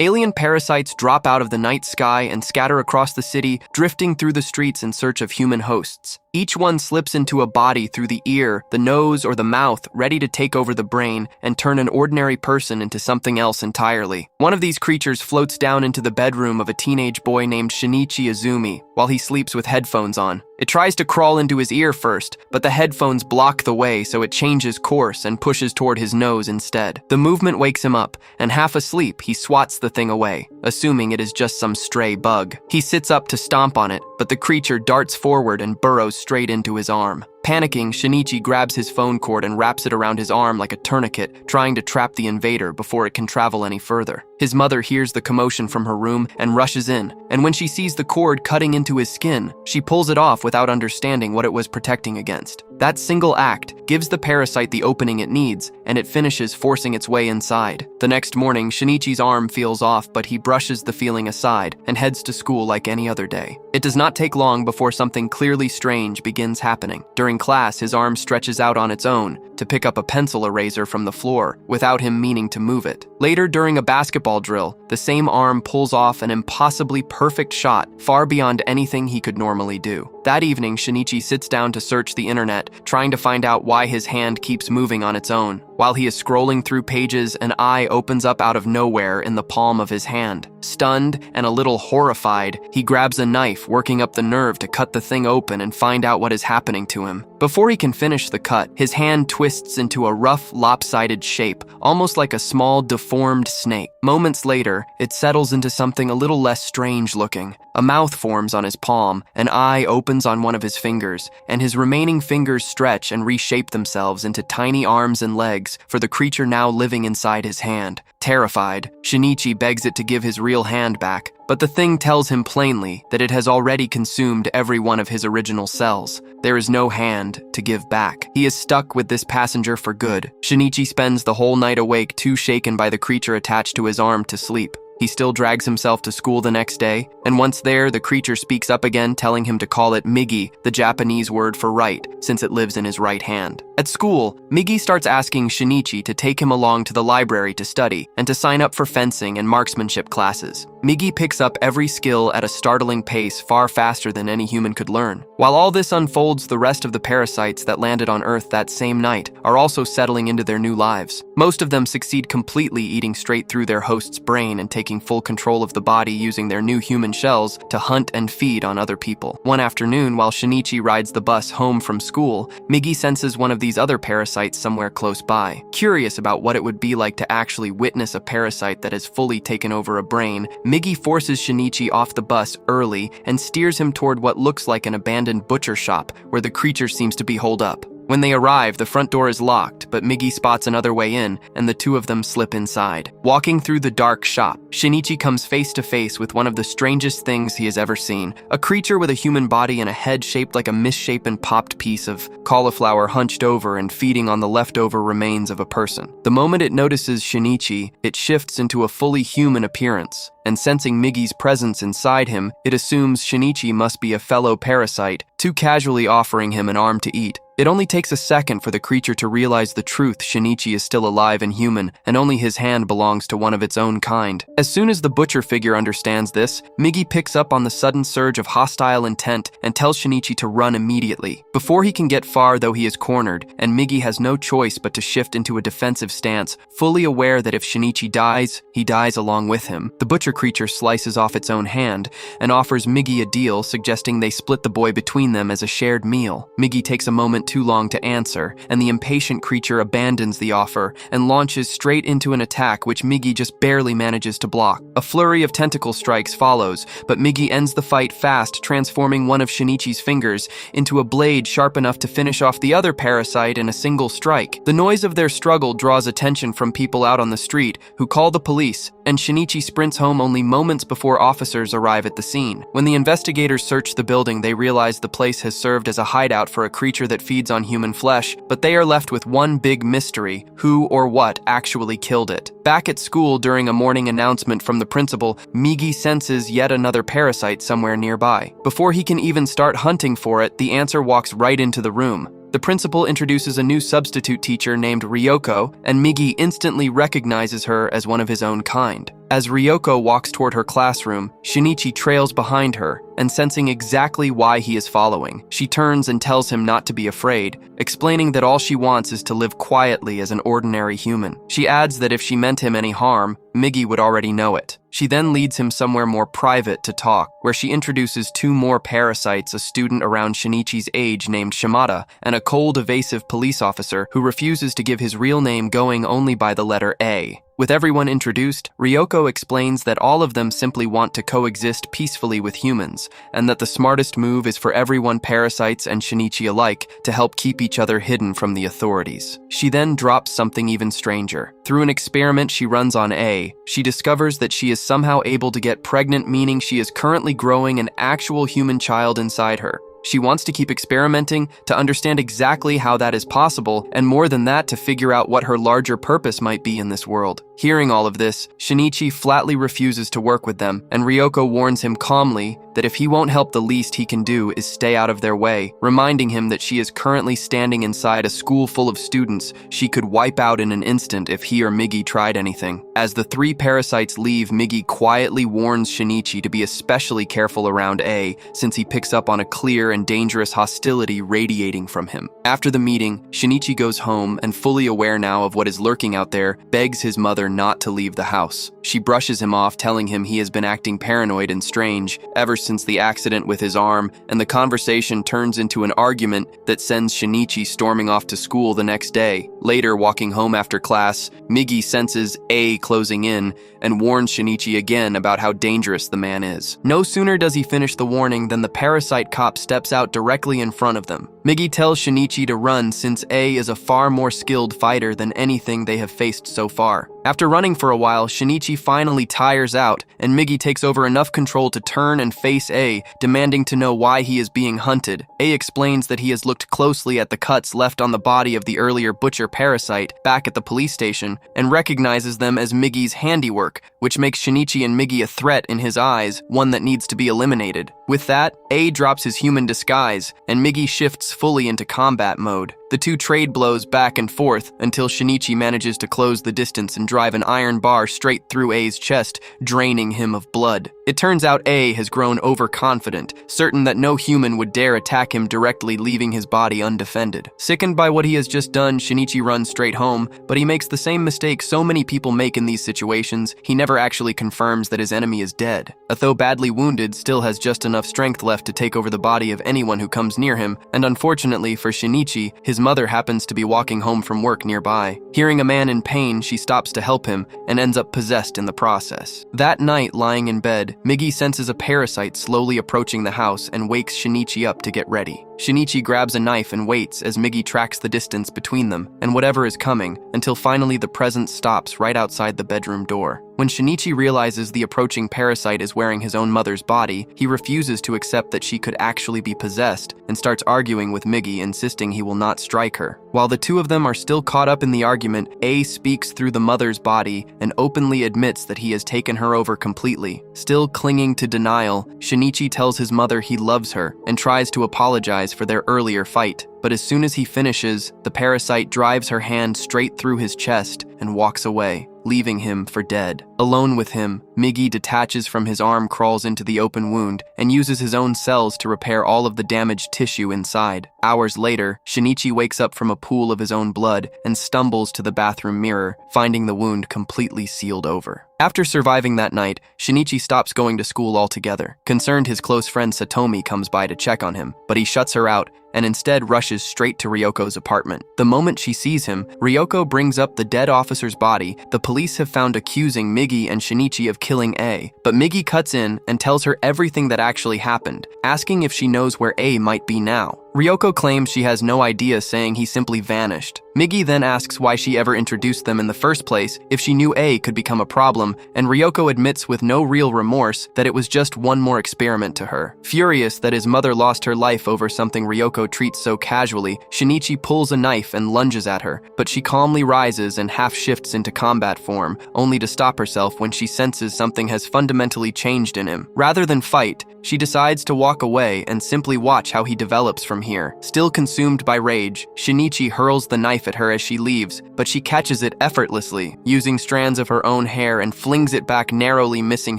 Alien parasites drop out of the night sky and scatter across the city, drifting through the streets in search of human hosts. Each one slips into a body through the ear, the nose, or the mouth, ready to take over the brain and turn an ordinary person into something else entirely. One of these creatures floats down into the bedroom of a teenage boy named Shinichi Izumi while he sleeps with headphones on. It tries to crawl into his ear first, but the headphones block the way, so it changes course and pushes toward his nose instead. The movement wakes him up, and half asleep, he swats the thing away, assuming it is just some stray bug. He sits up to stomp on it, but the creature darts forward and burrows straight into his arm. Panicking, Shinichi grabs his phone cord and wraps it around his arm like a tourniquet, trying to trap the invader before it can travel any further. His mother hears the commotion from her room and rushes in, and when she sees the cord cutting into his skin, she pulls it off without understanding what it was protecting against. That single act gives the parasite the opening it needs, and it finishes forcing its way inside. The next morning, Shinichi's arm feels off, but he brushes the feeling aside and heads to school like any other day. It does not take long before something clearly strange begins happening. During class, his arm stretches out on its own to pick up a pencil eraser from the floor without him meaning to move it. Later, during a basketball drill, the same arm pulls off an impossibly perfect shot, far beyond anything he could normally do. That evening, Shinichi sits down to search the internet, trying to find out why his hand keeps moving on its own. While he is scrolling through pages, an eye opens up out of nowhere in the palm of his hand. Stunned and a little horrified, he grabs a knife, working up the nerve to cut the thing open and find out what is happening to him. Before he can finish the cut, his hand twists into a rough, lopsided shape, almost like a small, deformed snake. Moments later, it settles into something a little less strange looking. A mouth forms on his palm, an eye opens on one of his fingers, and his remaining fingers stretch and reshape themselves into tiny arms and legs for the creature now living inside his hand. Terrified, Shinichi begs it to give his real hand back, but the thing tells him plainly that it has already consumed every one of his original cells. There is no hand to give back. He is stuck with this passenger for good. Shinichi spends the whole night awake, too shaken by the creature attached to his arm to sleep. He still drags himself to school the next day, and once there, the creature speaks up again, telling him to call it Migi, the Japanese word for right, since it lives in his right hand. At school, Migi starts asking Shinichi to take him along to the library to study, and to sign up for fencing and marksmanship classes. Migi picks up every skill at a startling pace, far faster than any human could learn. While all this unfolds, the rest of the parasites that landed on Earth that same night are also settling into their new lives. Most of them succeed completely, eating straight through their host's brain and taking full control of the body, using their new human shells to hunt and feed on other people. One afternoon, while Shinichi rides the bus home from school, Migi senses one of these other parasites somewhere close by. Curious about what it would be like to actually witness a parasite that has fully taken over a brain, Migi forces Shinichi off the bus early and steers him toward what looks like an abandoned butcher shop where the creature seems to be holed up. When they arrive, the front door is locked, but Migi spots another way in, and the two of them slip inside. Walking through the dark shop, Shinichi comes face to face with one of the strangest things he has ever seen. A creature with a human body and a head shaped like a misshapen popped piece of cauliflower hunched over and feeding on the leftover remains of a person. The moment it notices Shinichi, it shifts into a fully human appearance, and sensing Migi's presence inside him, it assumes Shinichi must be a fellow parasite, too casually offering him an arm to eat. It only takes a second for the creature to realize the truth: Shinichi is still alive and human, and only his hand belongs to one of its own kind. As soon as the butcher figure understands this, Migi picks up on the sudden surge of hostile intent and tells Shinichi to run immediately. Before he can get far, though, he is cornered, and Migi has no choice but to shift into a defensive stance, fully aware that if Shinichi dies, he dies along with him. The butcher creature slices off its own hand and offers Migi a deal, suggesting they split the boy between them as a shared meal. Migi takes a moment too long to answer, and the impatient creature abandons the offer and launches straight into an attack which Migi just barely manages to block. A flurry of tentacle strikes follows, but Migi ends the fight fast, transforming one of Shinichi's fingers into a blade sharp enough to finish off the other parasite in a single strike. The noise of their struggle draws attention from people out on the street, who call the police, and Shinichi sprints home only moments before officers arrive at the scene. When the investigators search the building, they realize the place has served as a hideout for a creature that feeds on human flesh, but they are left with one big mystery: who or what actually killed it. Back at school, during a morning announcement from the principal, Migi senses yet another parasite somewhere nearby. Before he can even start hunting for it, the answer walks right into the room. The principal introduces a new substitute teacher named Ryoko, and Migi instantly recognizes her as one of his own kind. As Ryoko walks toward her classroom, Shinichi trails behind her, and sensing exactly why he is following, she turns and tells him not to be afraid, explaining that all she wants is to live quietly as an ordinary human. She adds that if she meant him any harm, Migi would already know it. She then leads him somewhere more private to talk, where she introduces two more parasites, a student around Shinichi's age named Shimada, and a cold, evasive police officer who refuses to give his real name, going only by the letter A. With everyone introduced, Ryoko explains that all of them simply want to coexist peacefully with humans, and that the smartest move is for everyone, parasites and Shinichi alike, to help keep each other hidden from the authorities. She then drops something even stranger. Through an experiment she runs on A, she discovers that she is somehow able to get pregnant, meaning she is currently growing an actual human child inside her. She wants to keep experimenting to understand exactly how that is possible, and more than that, to figure out what her larger purpose might be in this world. Hearing all of this, Shinichi flatly refuses to work with them, and Ryoko warns him calmly that if he won't help, the least he can do is stay out of their way, reminding him that she is currently standing inside a school full of students she could wipe out in an instant if he or Migi tried anything. As the three parasites leave, Migi quietly warns Shinichi to be especially careful around A, since he picks up on a clear and dangerous hostility radiating from him. After the meeting, Shinichi goes home and, fully aware now of what is lurking out there, begs his mother not to leave the house. She brushes him off, telling him he has been acting paranoid and strange ever since the accident with his arm, and the conversation turns into an argument that sends Shinichi storming off to school the next day. Later, walking home after class, Migi senses A closing in and warns Shinichi again about how dangerous the man is. No sooner does he finish the warning than the parasite cop steps out directly in front of them. Migi tells Shinichi to run, since A is a far more skilled fighter than anything they have faced so far. After running for a while, Shinichi finally tires out, and Migi takes over enough control to turn and face A, demanding to know why he is being hunted. A explains that he has looked closely at the cuts left on the body of the earlier butcher parasite back at the police station, and recognizes them as Migi's handiwork, which makes Shinichi and Migi a threat in his eyes, one that needs to be eliminated. With that, A drops his human disguise, and Migi shifts fully into combat mode. The two trade blows back and forth until Shinichi manages to close the distance and drive an iron bar straight through A's chest, draining him of blood. It turns out A has grown overconfident, certain that no human would dare attack him directly, leaving his body undefended. Sickened by what he has just done, Shinichi runs straight home, but he makes the same mistake so many people make in these situations. He never actually confirms that his enemy is dead. Although badly wounded, still has just enough strength left to take over the body of anyone who comes near him, and unfortunately for Shinichi, his mother happens to be walking home from work nearby. Hearing a man in pain, she stops to help him and ends up possessed in the process. That night, lying in bed, Migi senses a parasite slowly approaching the house and wakes Shinichi up to get ready. Shinichi grabs a knife and waits as Migi tracks the distance between them and whatever is coming, until finally the presence stops right outside the bedroom door. When Shinichi realizes the approaching parasite is wearing his own mother's body, he refuses to accept that she could actually be possessed and starts arguing with Migi, insisting he will not strike her. While the two of them are still caught up in the argument, A speaks through the mother's body and openly admits that he has taken her over completely. Still clinging to denial, Shinichi tells his mother he loves her and tries to apologize for their earlier fight. But as soon as he finishes, the parasite drives her hand straight through his chest and walks away, leaving him for dead. Alone with him, Migi detaches from his arm, crawls into the open wound, and uses his own cells to repair all of the damaged tissue inside. Hours later, Shinichi wakes up from a pool of his own blood and stumbles to the bathroom mirror, finding the wound completely sealed over. After surviving that night, Shinichi stops going to school altogether. Concerned, his close friend Satomi comes by to check on him, but he shuts her out and instead rushes straight to Ryoko's apartment. The moment she sees him, Ryoko brings up the dead officer's body the police have found, accusing Migi and Shinichi of killing A, but Migi cuts in and tells her everything that actually happened, asking if she knows where A might be now. Ryoko claims she has no idea, saying he simply vanished. Migi then asks why she ever introduced them in the first place, if she knew A could become a problem, and Ryoko admits with no real remorse that it was just one more experiment to her. Furious that his mother lost her life over something Ryoko treats so casually, Shinichi pulls a knife and lunges at her, but she calmly rises and half shifts into combat form, only to stop herself when she senses something has fundamentally changed in him. Rather than fight, she decides to walk away and simply watch how he develops from from here. Still consumed by rage, Shinichi hurls the knife at her as she leaves, but she catches it effortlessly, using strands of her own hair and flings it back, narrowly missing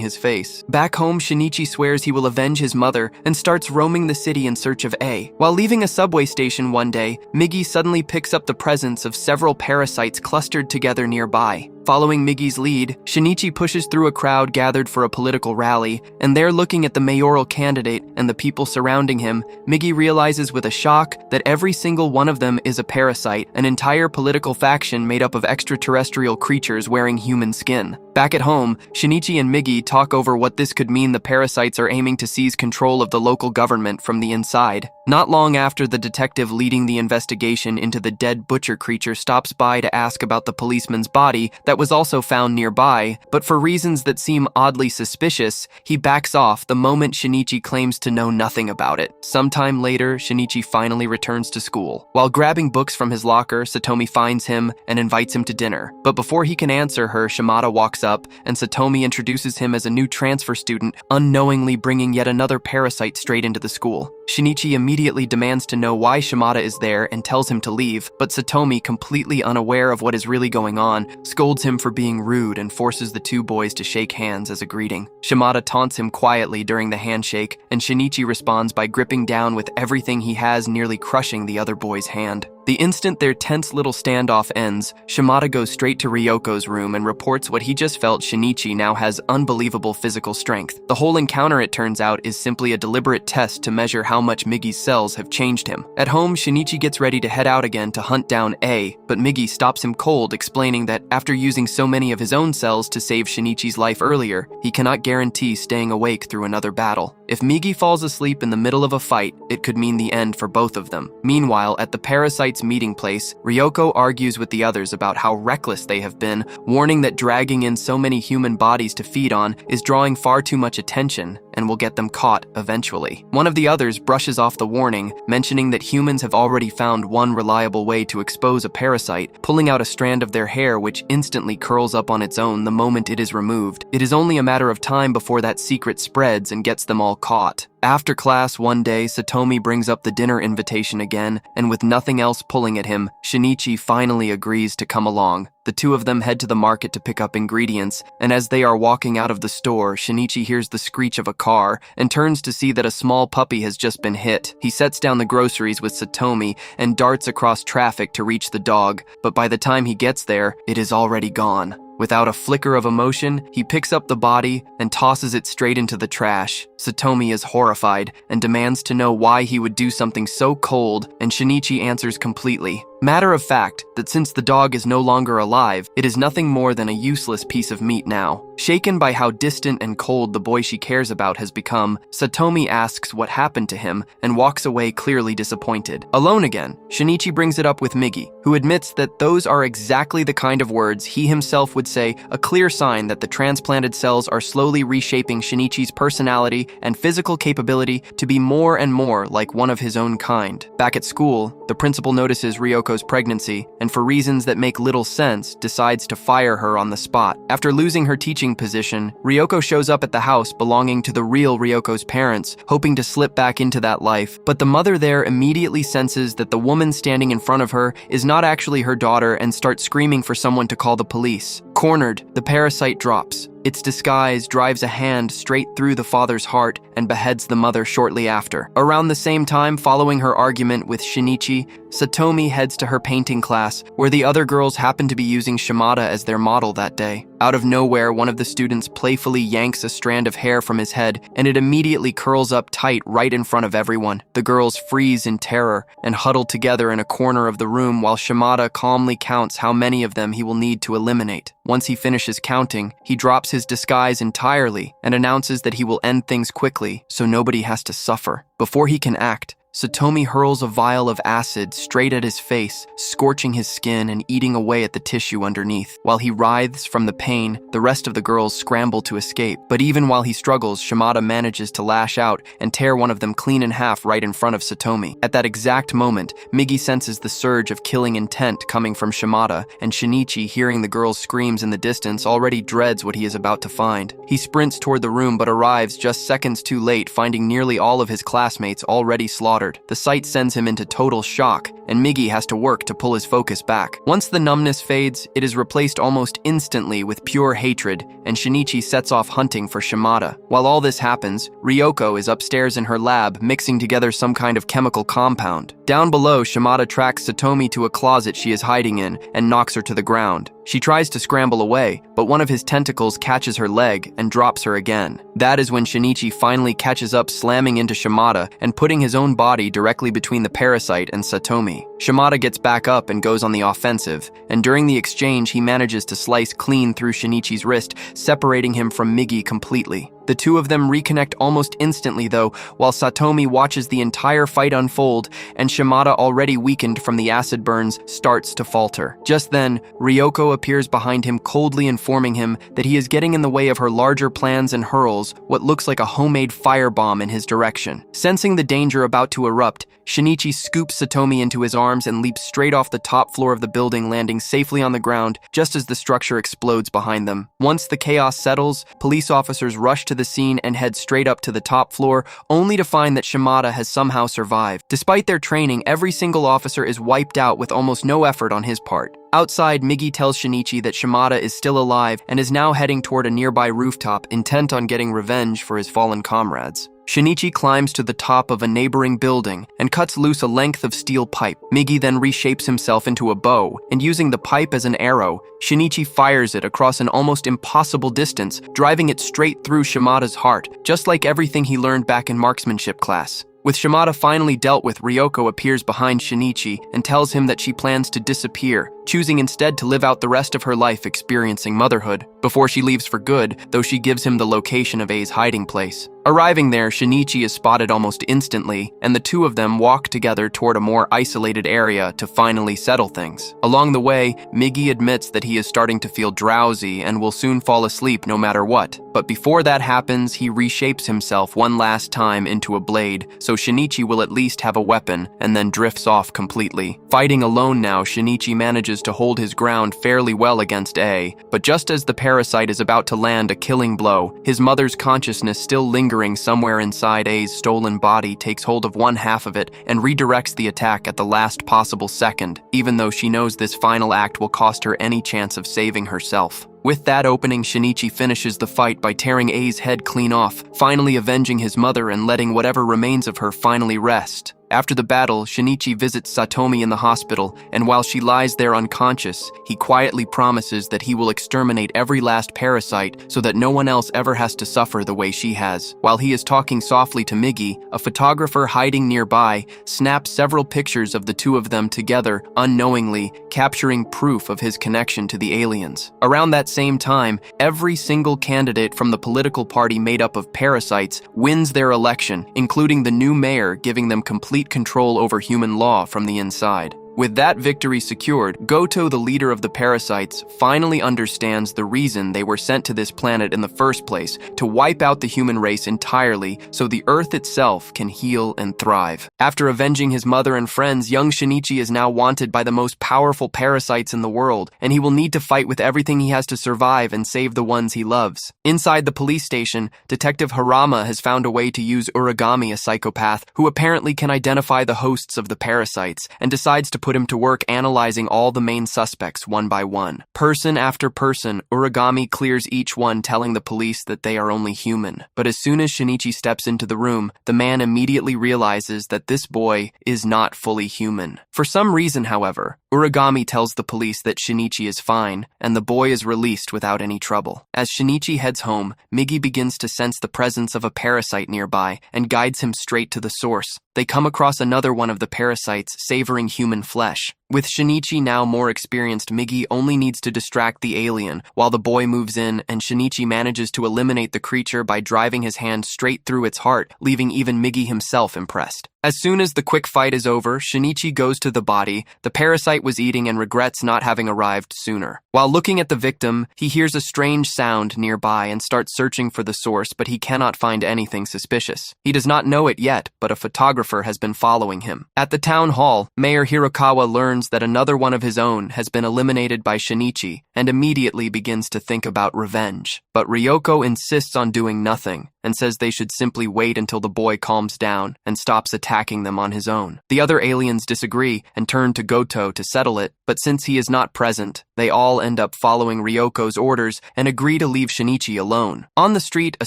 his face. Back home, Shinichi swears he will avenge his mother and starts roaming the city in search of A. While leaving a subway station one day, Migi suddenly picks up the presence of several parasites clustered together nearby. Following Migi's lead, Shinichi pushes through a crowd gathered for a political rally, and there, looking at the mayoral candidate and the people surrounding him, Migi realizes with a shock that every single one of them is a parasite, an entire political faction made up of extraterrestrial creatures wearing human skin. Back at home, Shinichi and Migi talk over what this could mean. The parasites are aiming to seize control of the local government from the inside. Not long after, the detective leading the investigation into the dead butcher creature stops by to ask about the policeman's body that was also found nearby, but for reasons that seem oddly suspicious, he backs off the moment Shinichi claims to know nothing about it. Sometime later, Shinichi finally returns to school. While grabbing books from his locker, Satomi finds him and invites him to dinner. But before he can answer her, Shimada walks up, and Satomi introduces him as a new transfer student, unknowingly bringing yet another parasite straight into the school. Shinichi immediately demands to know why Shimada is there and tells him to leave, but Satomi, completely unaware of what is really going on, scolds him for being rude and forces the two boys to shake hands as a greeting. Shimada taunts him quietly during the handshake, and Shinichi responds by gripping down with everything he has, nearly crushing the other boy's hand. The instant their tense little standoff ends, Shimada goes straight to Ryoko's room and reports what he just felt. Shinichi now has unbelievable physical strength. The whole encounter, it turns out, is simply a deliberate test to measure how much Migi's cells have changed him. At home, Shinichi gets ready to head out again to hunt down A, but Migi stops him cold, explaining that after using so many of his own cells to save Shinichi's life earlier, he cannot guarantee staying awake through another battle. If Migi falls asleep in the middle of a fight, it could mean the end for both of them. Meanwhile, at the Parasite's meeting place, Ryoko argues with the others about how reckless they have been, warning that dragging in so many human bodies to feed on is drawing far too much attention and will get them caught eventually. One of the others brushes off the warning, mentioning that humans have already found one reliable way to expose a parasite, pulling out a strand of their hair which instantly curls up on its own the moment it is removed. It is only a matter of time before that secret spreads and gets them all caught. After class one day, Satomi brings up the dinner invitation again, and with nothing else pulling at him, Shinichi finally agrees to come along. The two of them head to the market to pick up ingredients, and as they are walking out of the store, Shinichi hears the screech of a car and turns to see that a small puppy has just been hit. He sets down the groceries with Satomi and darts across traffic to reach the dog, but by the time he gets there, it is already gone. Without a flicker of emotion, he picks up the body and tosses it straight into the trash. Satomi is horrified and demands to know why he would do something so cold, and Shinichi answers completely. Matter of fact, that since the dog is no longer alive, it is nothing more than a useless piece of meat now. Shaken by how distant and cold the boy she cares about has become, Satomi asks what happened to him and walks away clearly disappointed. Alone again, Shinichi brings it up with Migi, who admits that those are exactly the kind of words he himself would say, a clear sign that the transplanted cells are slowly reshaping Shinichi's personality and physical capability to be more and more like one of his own kind. Back at school, the principal notices Ryoko's pregnancy, and for reasons that make little sense, decides to fire her on the spot. After losing her teaching position, Ryoko shows up at the house belonging to the real Ryoko's parents, hoping to slip back into that life, but the mother there immediately senses that the woman standing in front of her is not actually her daughter and starts screaming for someone to call the police. Cornered, the parasite drops. Its disguise drives a hand straight through the father's heart and beheads the mother shortly after. Around the same time, following her argument with Shinichi, Satomi heads to her painting class, where the other girls happen to be using Shimada as their model that day. Out of nowhere, one of the students playfully yanks a strand of hair from his head, and it immediately curls up tight right in front of everyone. The girls freeze in terror and huddle together in a corner of the room while Shimada calmly counts how many of them he will need to eliminate. Once he finishes counting, he drops his disguise entirely and announces that he will end things quickly so nobody has to suffer. Before he can act, Satomi hurls a vial of acid straight at his face, scorching his skin and eating away at the tissue underneath. While he writhes from the pain, the rest of the girls scramble to escape. But even while he struggles, Shimada manages to lash out and tear one of them clean in half right in front of Satomi. At that exact moment, Migi senses the surge of killing intent coming from Shimada, and Shinichi, hearing the girls' screams in the distance, already dreads what he is about to find. He sprints toward the room but arrives just seconds too late, finding nearly all of his classmates already slaughtered. slaughtered. The sight sends him into total shock, and Migi has to work to pull his focus back. Once the numbness fades, it is replaced almost instantly with pure hatred, and Shinichi sets off hunting for Shimada. While all this happens, Ryoko is upstairs in her lab mixing together some kind of chemical compound. Down below, Shimada tracks Satomi to a closet she is hiding in and knocks her to the ground. She tries to scramble away, but one of his tentacles catches her leg and drops her again. That is when Shinichi finally catches up, slamming into Shimada and putting his own body directly between the Parasyte and Satomi. Shimada gets back up and goes on the offensive, and during the exchange he manages to slice clean through Shinichi's wrist, separating him from Migi completely. The two of them reconnect almost instantly though, while Satomi watches the entire fight unfold and Shimada, already weakened from the acid burns, starts to falter. Just then, Ryoko appears behind him, coldly informing him that he is getting in the way of her larger plans and hurls what looks like a homemade firebomb in his direction. Sensing the danger about to erupt, Shinichi scoops Satomi into his arms and leaps straight off the top floor of the building, landing safely on the ground just as the structure explodes behind them. Once the chaos settles, police officers rush to the scene and head straight up to the top floor, only to find that Shimada has somehow survived. Despite their training, every single officer is wiped out with almost no effort on his part. Outside, Migi tells Shinichi that Shimada is still alive and is now heading toward a nearby rooftop, intent on getting revenge for his fallen comrades. Shinichi climbs to the top of a neighboring building and cuts loose a length of steel pipe. Migi then reshapes himself into a bow, and using the pipe as an arrow, Shinichi fires it across an almost impossible distance, driving it straight through Shimada's heart, just like everything he learned back in marksmanship class. With Shimada finally dealt with, Ryoko appears behind Shinichi and tells him that she plans to disappear, choosing instead to live out the rest of her life experiencing motherhood. Before she leaves for good, though, she gives him the location of A's hiding place. Arriving there, Shinichi is spotted almost instantly, and the two of them walk together toward a more isolated area to finally settle things. Along the way, Migi admits that he is starting to feel drowsy and will soon fall asleep no matter what. But before that happens, he reshapes himself one last time into a blade, so Shinichi will at least have a weapon, and then drifts off completely. Fighting alone now, Shinichi manages to hold his ground fairly well against A, but just as the Parasyte is about to land a killing blow, his mother's consciousness still lingering somewhere inside A's stolen body takes hold of one half of it and redirects the attack at the last possible second, even though she knows this final act will cost her any chance of saving herself. With that opening, Shinichi finishes the fight by tearing A's head clean off, finally avenging his mother and letting whatever remains of her finally rest. After the battle, Shinichi visits Satomi in the hospital, and while she lies there unconscious, he quietly promises that he will exterminate every last Parasyte so that no one else ever has to suffer the way she has. While he is talking softly to Migi, a photographer hiding nearby snaps several pictures of the two of them together unknowingly, capturing proof of his connection to the aliens. Around that same time, every single candidate from the political party made up of Parasytes wins their election, including the new mayor, giving them complete control over human law from the inside. With that victory secured, Gooto, the leader of the Parasytes, finally understands the reason they were sent to this planet in the first place, to wipe out the human race entirely so the Earth itself can heal and thrive. After avenging his mother and friends, young Shinichi is now wanted by the most powerful Parasytes in the world, and he will need to fight with everything he has to survive and save the ones he loves. Inside the police station, Detective Harama has found a way to use Uragami, a psychopath who apparently can identify the hosts of the Parasytes, and decides to put him to work analyzing all the main suspects one by one. Person after person, Uragami clears each one, telling the police that they are only human. But as soon as Shinichi steps into the room, the man immediately realizes that this boy is not fully human. For some reason, however, Uragami tells the police that Shinichi is fine, and the boy is released without any trouble. As Shinichi heads home, Migi begins to sense the presence of a Parasyte nearby and guides him straight to the source. They come across another one of the Parasytes savoring human flesh. With Shinichi now more experienced, Migi only needs to distract the alien, while the boy moves in, and Shinichi manages to eliminate the creature by driving his hand straight through its heart, leaving even Migi himself impressed. As soon as the quick fight is over, Shinichi goes to the body the Parasyte was eating and regrets not having arrived sooner. While looking at the victim, he hears a strange sound nearby and starts searching for the source, but he cannot find anything suspicious. He does not know it yet, but a photographer has been following him. At the town hall, Mayor Hirokawa learns learns that another one of his own has been eliminated by Shinichi and immediately begins to think about revenge. But Ryoko insists on doing nothing and says they should simply wait until the boy calms down and stops attacking them on his own. The other aliens disagree and turn to Gooto to settle it, but since he is not present, they all end up following Ryoko's orders and agree to leave Shinichi alone. On the street, a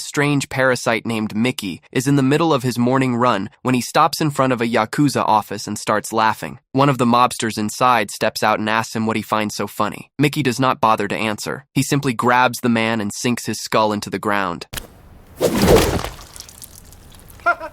strange parasite named Migi is in the middle of his morning run when he stops in front of a Yakuza office and starts laughing. One of the mobsters inside steps out and asks him what he finds so funny. Migi does not bother to answer. He simply grabs the man and sinks his skull into the ground.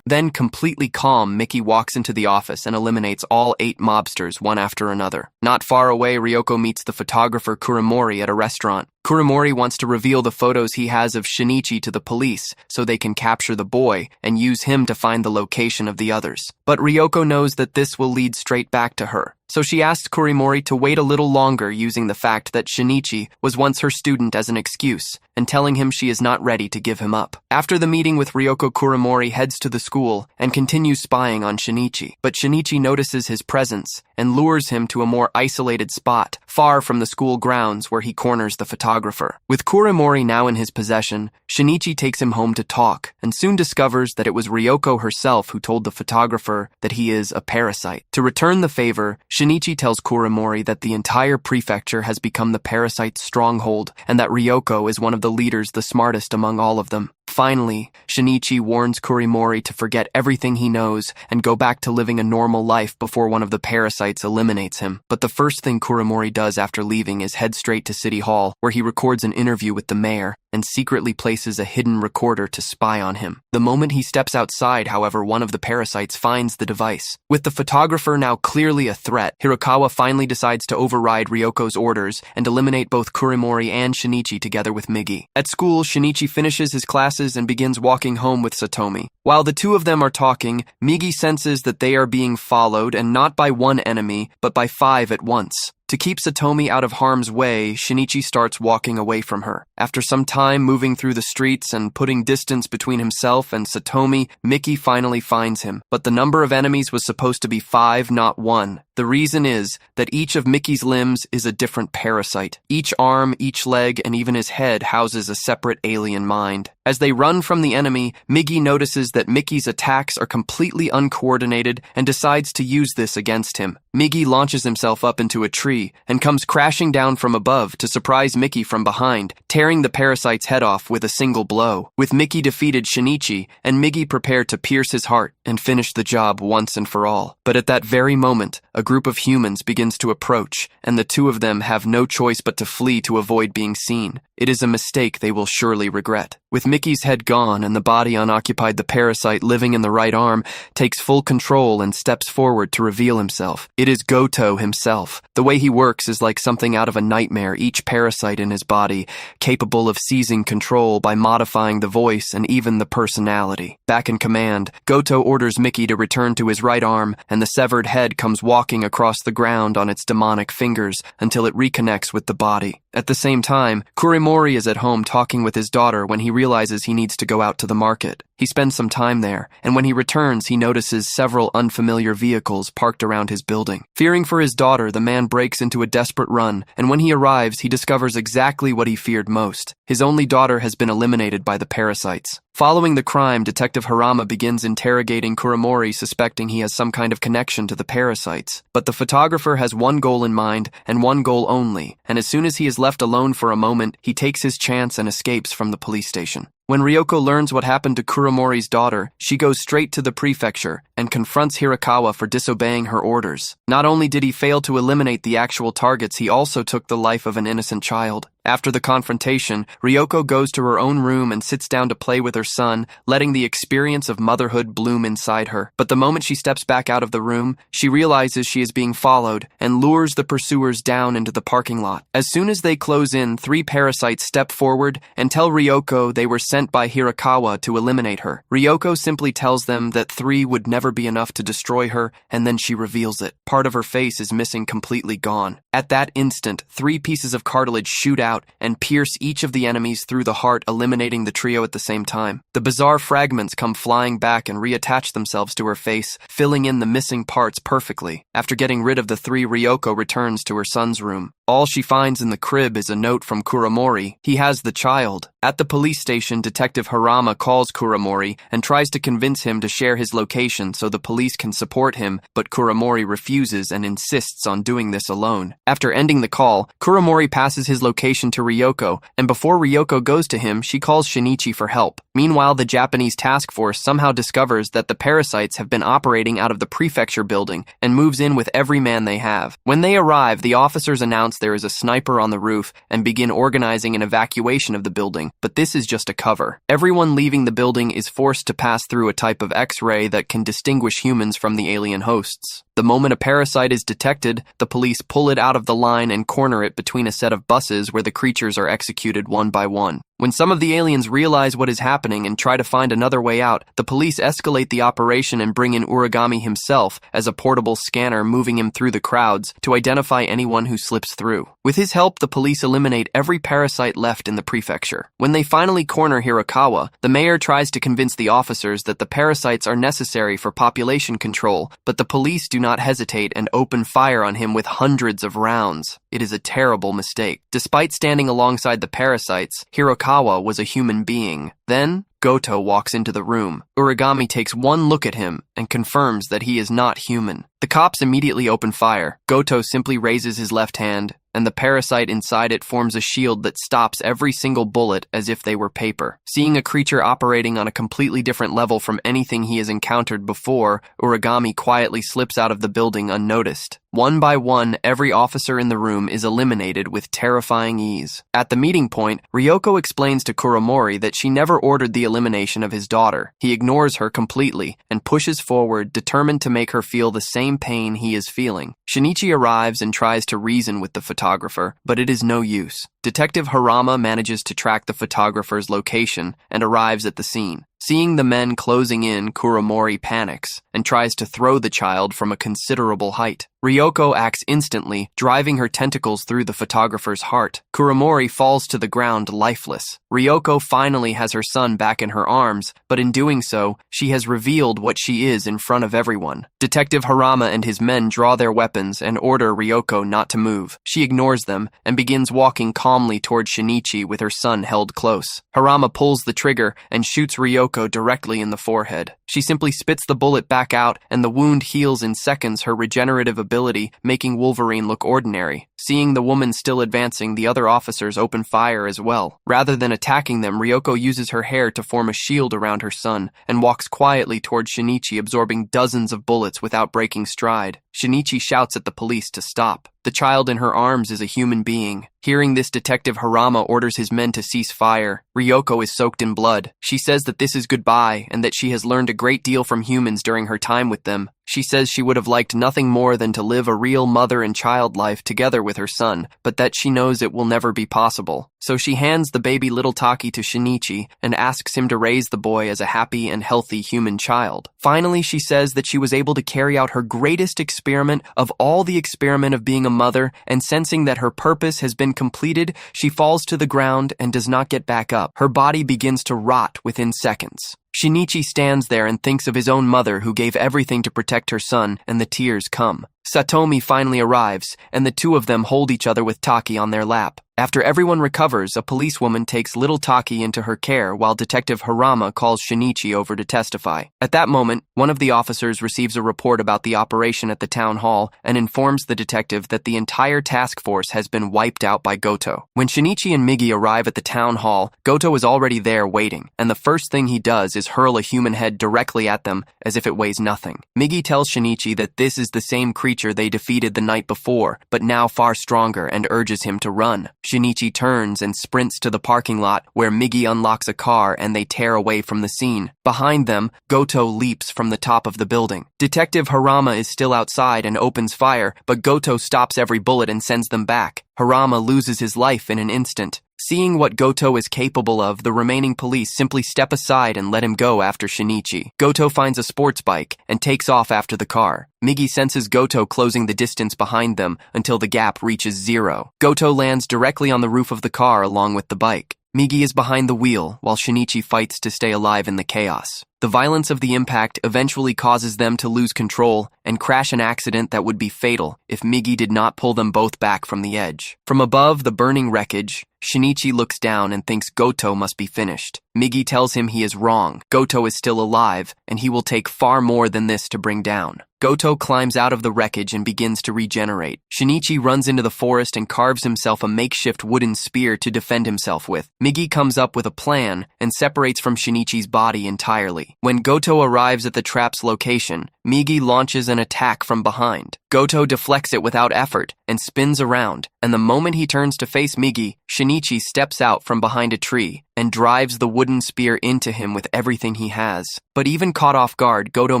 Then, completely calm, Migi walks into the office and eliminates all 8 mobsters one after another. Not far away, Ryoko meets the photographer Kuramori at a restaurant. Kuramori wants to reveal the photos he has of Shinichi to the police so they can capture the boy and use him to find the location of the others. But Ryoko knows that this will lead straight back to her. So she asks Kuramori to wait a little longer, using the fact that Shinichi was once her student as an excuse, and telling him she is not ready to give him up. After the meeting with Ryoko, Kuramori heads to the school and continues spying on Shinichi. But Shinichi notices his presence and lures him to a more isolated spot, far from the school grounds, where he corners the photographer. With Kuramori now in his possession, Shinichi takes him home to talk, and soon discovers that it was Ryoko herself who told the photographer that he is a parasite. To return the favor, Shinichi tells Kuramori that the entire prefecture has become the parasite's stronghold, and that Ryoko is one of the leaders, the smartest among all of them. Finally, Shinichi warns Kuramori to forget everything he knows and go back to living a normal life before one of the parasites eliminates him. But the first thing Kuramori does after leaving is head straight to City Hall, where he records an interview with the mayor and secretly places a hidden recorder to spy on him. The moment he steps outside, however, one of the parasites finds the device. With the photographer now clearly a threat, Hirakawa finally decides to override Ryoko's orders and eliminate both Kuramori and Shinichi together with Migi. At school, Shinichi finishes his classes and begins walking home with Satomi. While the two of them are talking, Migi senses that they are being followed, and not by one enemy, but by 5 at once. To keep Satomi out of harm's way, Shinichi starts walking away from her. After some time moving through the streets and putting distance between himself and Satomi, Migi finally finds him. But the number of enemies was supposed to be 5, not 1. The reason is that each of Miki's limbs is a different parasite. Each arm, each leg, and even his head houses a separate alien mind. As they run from the enemy, Migi notices that Miki's attacks are completely uncoordinated and decides to use this against him. Migi launches himself up into a tree and comes crashing down from above to surprise Migi from behind, tearing the parasite's head off with a single blow. With Migi defeated Shinichi, and Migi prepared to pierce his heart and finish the job once and for all. But at that very moment, a group of humans begins to approach, and the two of them have no choice but to flee to avoid being seen. It is a mistake they will surely regret. With Miki's head gone and the body unoccupied, the parasite living in the right arm takes full control and steps forward to reveal himself. It is Gooto himself. The way he works is like something out of a nightmare, each parasite in his body capable of seizing control by modifying the voice and even the personality. Back in command, Gooto orders Migi to return to his right arm, and the severed head comes walking across the ground on its demonic fingers until it reconnects with the body. At the same time, Kuramori is at home talking with his daughter when he realizes he needs to go out to the market. He spends some time there, and when he returns, he notices several unfamiliar vehicles parked around his building. Fearing for his daughter, the man breaks into a desperate run, and when he arrives, he discovers exactly what he feared most. His only daughter has been eliminated by the parasites. Following the crime, Detective Harama begins interrogating Kuramori, suspecting he has some kind of connection to the parasites. But the photographer has one goal in mind, and one goal only, and as soon as he is left alone for a moment, he takes his chance and escapes from the police station. When Ryoko learns what happened to Kuramori's daughter, she goes straight to the prefecture and confronts Hirakawa for disobeying her orders. Not only did he fail to eliminate the actual targets, he also took the life of an innocent child. After the confrontation, Ryoko goes to her own room and sits down to play with her son, letting the experience of motherhood bloom inside her. But the moment she steps back out of the room, she realizes she is being followed and lures the pursuers down into the parking lot. As soon as they close in, 3 parasites step forward and tell Ryoko they were sent sent by Hirakawa to eliminate her. Ryoko simply tells them that 3 would never be enough to destroy her, and then she reveals it. Part of her face is missing, completely gone. At that instant, 3 pieces of cartilage shoot out and pierce each of the enemies through the heart, eliminating the trio at the same time. The bizarre fragments come flying back and reattach themselves to her face, filling in the missing parts perfectly. After getting rid of the 3, Ryoko returns to her son's room. All she finds in the crib is a note from Kuramori. He has the child. At the police station, Detective Harama calls Kuramori and tries to convince him to share his location so the police can support him, but Kuramori refuses and insists on doing this alone. After ending the call, Kuramori passes his location to Ryoko, and before Ryoko goes to him, she calls Shinichi for help. Meanwhile, the Japanese task force somehow discovers that the Parasytes have been operating out of the prefecture building and moves in with every man they have. When they arrive, the officers announce there is a sniper on the roof and begin organizing an evacuation of the building, but this is just a cover. Everyone leaving the building is forced to pass through a type of X-ray that can distinguish humans from the alien hosts. The moment a parasite is detected, the police pull it out of the line and corner it between a set of buses where the creatures are executed one by one. When some of the aliens realize what is happening and try to find another way out, the police escalate the operation and bring in Uragami himself as a portable scanner, moving him through the crowds to identify anyone who slips through. With his help, the police eliminate every parasite left in the prefecture. When they finally corner Hirakawa, the mayor tries to convince the officers that the parasites are necessary for population control, but the police do not hesitate and open fire on him with hundreds of rounds. It is a terrible mistake. Despite standing alongside the parasites, Hirakawa was a human being. Then, Gooto walks into the room. Uragami takes one look at him and confirms that he is not human. The cops immediately open fire. Gooto simply raises his left hand, and the parasite inside it forms a shield that stops every single bullet as if they were paper. Seeing a creature operating on a completely different level from anything he has encountered before, Uragami quietly slips out of the building unnoticed. One by one, every officer in the room is eliminated with terrifying ease. At the meeting point, Ryoko explains to Kuramori that she never ordered the elimination of his daughter. He ignores her completely and pushes forward, determined to make her feel the same pain he is feeling. Shinichi arrives and tries to reason with the photographer, but it is no use. Detective Harama manages to track the photographer's location and arrives at the scene. Seeing the men closing in, Kuramori panics and tries to throw the child from a considerable height. Ryoko acts instantly, driving her tentacles through the photographer's heart. Kuramori falls to the ground lifeless. Ryoko finally has her son back in her arms, but in doing so, she has revealed what she is in front of everyone. Detective Harama and his men draw their weapons and order Ryoko not to move. She ignores them and begins walking calmly toward Shinichi with her son held close. Harama pulls the trigger and shoots Ryoko directly in the forehead. She simply spits the bullet back out, and the wound heals in seconds, her regenerative ability making Wolverine look ordinary. Seeing the woman still advancing, the other officers open fire as well. Rather than attacking them, Ryoko uses her hair to form a shield around her son and walks quietly toward Shinichi, absorbing dozens of bullets without breaking stride. Shinichi shouts at the police to stop. The child in her arms is a human being. Hearing this, Detective Harama orders his men to cease fire. Ryoko is soaked in blood. She says that this is goodbye and that she has learned a great deal from humans during her time with them. She says she would have liked nothing more than to live a real mother and child life together with her son, but that she knows it will never be possible. So she hands the baby little Taki to Shinichi and asks him to raise the boy as a happy and healthy human child. Finally, she says that she was able to carry out her greatest experiment of all, the experiment of being a mother, and sensing that her purpose has been completed, she falls to the ground and does not get back up. Her body begins to rot within seconds. Shinichi stands there and thinks of his own mother who gave everything to protect her son, and the tears come. Satomi finally arrives, and the two of them hold each other with Taki on their lap. After everyone recovers, a policewoman takes little Taki into her care while Detective Harama calls Shinichi over to testify. At that moment, one of the officers receives a report about the operation at the town hall and informs the detective that the entire task force has been wiped out by Gooto. When Shinichi and Migi arrive at the town hall, Gooto is already there waiting, and the first thing he does is hurl a human head directly at them as if it weighs nothing. Migi tells Shinichi that this is the same creature they defeated the night before, but now far stronger, and urges him to run. Shinichi turns and sprints to the parking lot where Migi unlocks a car and they tear away from the scene. Behind them, Gooto leaps from the top of the building. Detective Harama is still outside and opens fire, but Gooto stops every bullet and sends them back. Harama loses his life in an instant. Seeing what Gooto is capable of, the remaining police simply step aside and let him go after Shinichi. Gooto finds a sports bike and takes off after the car. Migi senses Gooto closing the distance behind them until the gap reaches 0. Gooto lands directly on the roof of the car along with the bike. Migi is behind the wheel while Shinichi fights to stay alive in the chaos. The violence of the impact eventually causes them to lose control and crash an accident that would be fatal if Migi did not pull them both back from the edge. From above the burning wreckage, Shinichi looks down and thinks Gooto must be finished. Migi tells him he is wrong. Gooto is still alive, and he will take far more than this to bring down. Gooto climbs out of the wreckage and begins to regenerate. Shinichi runs into the forest and carves himself a makeshift wooden spear to defend himself with. Migi comes up with a plan and separates from Shinichi's body entirely. When Gooto arrives at the trap's location, Migi launches an attack from behind. Gooto deflects it without effort and spins around, and the moment he turns to face Migi, Shinichi steps out from behind a tree and drives the wooden spear into him with everything he has. But even caught off guard, Gooto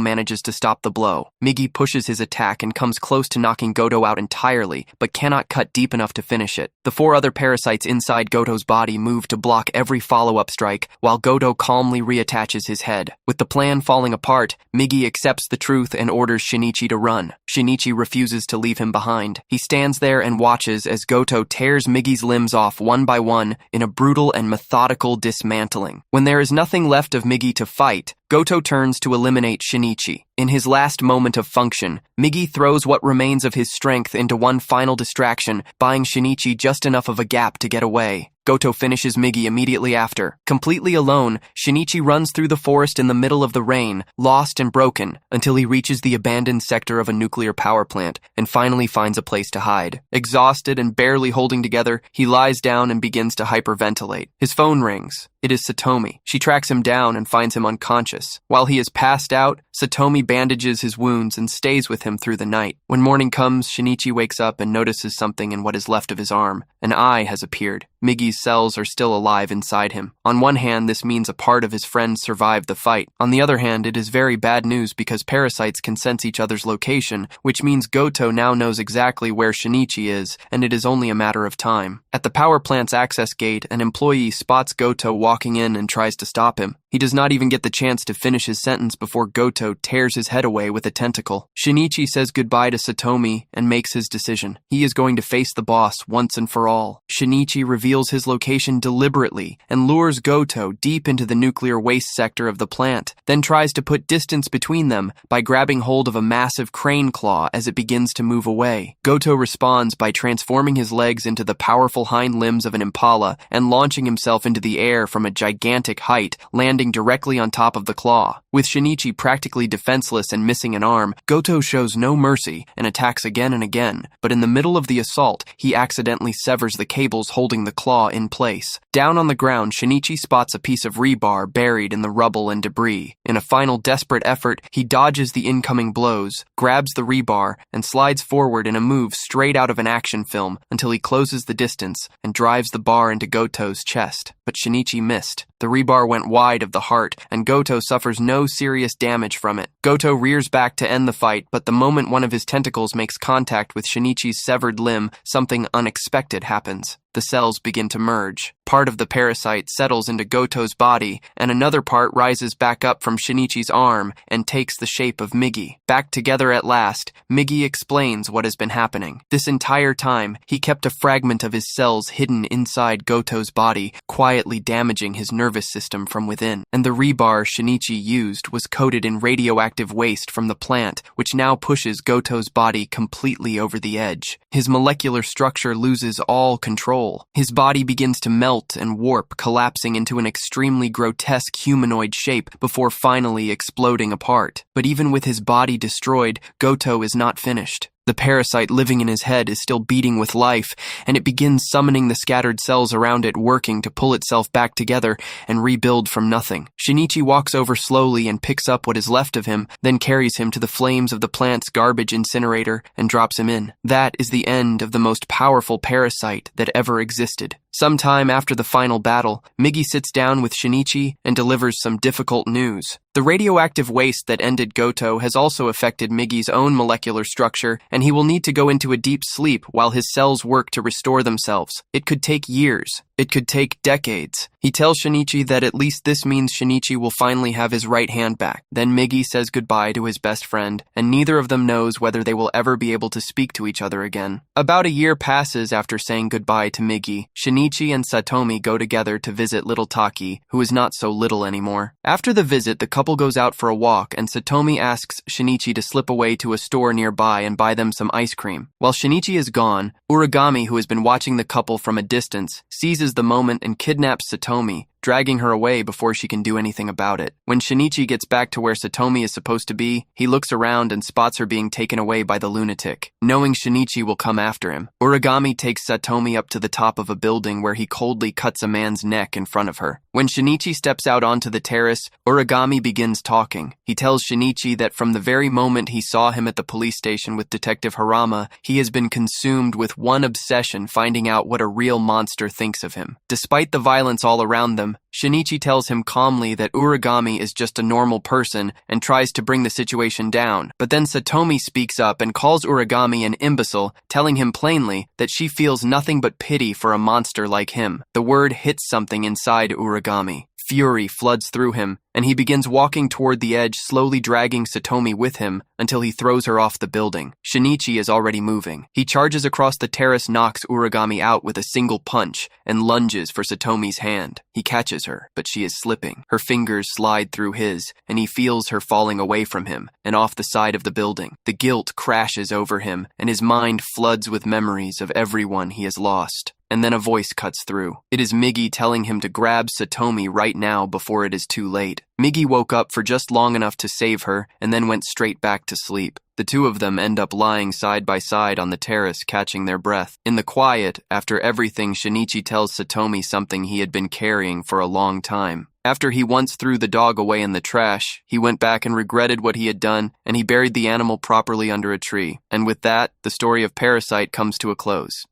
manages to stop the blow. Migi pushes his attack and comes close to knocking Gooto out entirely, but cannot cut deep enough to finish it. The 4 other parasites inside Goto's body move to block every follow-up strike, while Gooto calmly reattaches his head. With the plan falling apart, Migi accepts the truth and orders Shinichi to run. Shinichi refuses to leave him behind. He stands there and watches as Gooto tears Migi's limbs off one by one in a brutal and methodical dismantling. When there is nothing left of Migi to fight, Gooto turns to eliminate Shinichi. In his last moment of function, Migi throws what remains of his strength into one final distraction, buying Shinichi just enough of a gap to get away. Gooto finishes Migi immediately after. Completely alone, Shinichi runs through the forest in the middle of the rain, lost and broken, until he reaches the abandoned sector of a nuclear power plant and finally finds a place to hide. Exhausted and barely holding together, he lies down and begins to hyperventilate. His phone rings. It is Satomi. She tracks him down and finds him unconscious. While he is passed out, Satomi bandages his wounds and stays with him through the night. When morning comes, Shinichi wakes up and notices something in what is left of his arm. An eye has appeared. Migi's cells are still alive inside him. On one hand, this means a part of his friend survived the fight. On the other hand, it is very bad news because parasites can sense each other's location, which means Gooto now knows exactly where Shinichi is, and it is only a matter of time. At the power plant's access gate, an employee spots Gooto walking in and tries to stop him. He does not even get the chance to finish his sentence before Gooto tears his head away with a tentacle. Shinichi says goodbye to Satomi and makes his decision. He is going to face the boss once and for all. Shinichi reveals his location deliberately and lures Gooto deep into the nuclear waste sector of the plant, then tries to put distance between them by grabbing hold of a massive crane claw as it begins to move away. Gooto responds by transforming his legs into the powerful hind limbs of an impala and launching himself into the air from a gigantic height, landing directly on top of the claw. With Shinichi practically defenseless and missing an arm, Gooto shows no mercy and attacks again and again, but in the middle of the assault, he accidentally severs the cables holding the claw in place. Down on the ground, Shinichi spots a piece of rebar buried in the rubble and debris. In a final desperate effort, he dodges the incoming blows, grabs the rebar, and slides forward in a move straight out of an action film until he closes the distance and drives the bar into Goto's chest. But Shinichi missed. The rebar went wide of the heart, and Gooto suffers no serious damage from it. Gooto rears back to end the fight, but the moment one of his tentacles makes contact with Shinichi's severed limb, something unexpected happens. The cells begin to merge. Part of the parasite settles into Goto's body, and another part rises back up from Shinichi's arm and takes the shape of Migi. Back together at last, Migi explains what has been happening. This entire time, he kept a fragment of his cells hidden inside Goto's body, quietly damaging his nervous system from within. And the rebar Shinichi used was coated in radioactive waste from the plant, which now pushes Goto's body completely over the edge. His molecular structure loses all control. His body begins to melt and warp, collapsing into an extremely grotesque humanoid shape before finally exploding apart. But even with his body destroyed, Gooto is not finished. The parasite living in his head is still beating with life, and it begins summoning the scattered cells around it, working to pull itself back together and rebuild from nothing. Shinichi walks over slowly and picks up what is left of him, then carries him to the flames of the plant's garbage incinerator and drops him in. That is the end of the most powerful parasite that ever existed. Sometime after the final battle, Migi sits down with Shinichi and delivers some difficult news. The radioactive waste that ended Gooto has also affected Migi's own molecular structure, and he will need to go into a deep sleep while his cells work to restore themselves. It could take years, It could take decades. He tells Shinichi that at least this means Shinichi will finally have his right hand back. Then Migi says goodbye to his best friend, and neither of them knows whether they will ever be able to speak to each other again. About a year passes after saying goodbye to Migi. Shinichi and Satomi go together to visit little Taki, who is not so little anymore. After the visit, the couple goes out for a walk, and Satomi asks Shinichi to slip away to a store nearby and buy them some ice cream. While Shinichi is gone, Uragami, who has been watching the couple from a distance, seizes the moment and kidnaps Satomi, dragging her away before she can do anything about it. When Shinichi gets back to where Satomi is supposed to be, he looks around and spots her being taken away by the lunatic. Knowing Shinichi will come after him, Uragami takes Satomi up to the top of a building where he coldly cuts a man's neck in front of her. When Shinichi steps out onto the terrace, Uragami begins talking. He tells Shinichi that from the very moment he saw him at the police station with Detective Harama, he has been consumed with one obsession: finding out what a real monster thinks of him. Despite the violence all around them, Shinichi tells him calmly that Uragami is just a normal person and tries to bring the situation down. But then Satomi speaks up and calls Uragami an imbecile, telling him plainly that she feels nothing but pity for a monster like him. The word hits something inside Uragami. Fury floods through him, and he begins walking toward the edge, slowly dragging Satomi with him until he throws her off the building. Shinichi is already moving. He charges across the terrace, knocks Uragami out with a single punch, and lunges for Satomi's hand. He catches her, but she is slipping. Her fingers slide through his, and he feels her falling away from him and off the side of the building. The guilt crashes over him, and his mind floods with memories of everyone he has lost. And then a voice cuts through. It is Migi telling him to grab Satomi right now before it is too late. Migi woke up for just long enough to save her and then went straight back to sleep. The two of them end up lying side by side on the terrace, catching their breath. In the quiet, after everything, Shinichi tells Satomi something he had been carrying for a long time. After he once threw the dog away in the trash, he went back and regretted what he had done, and he buried the animal properly under a tree. And with that, the story of Parasite comes to a close.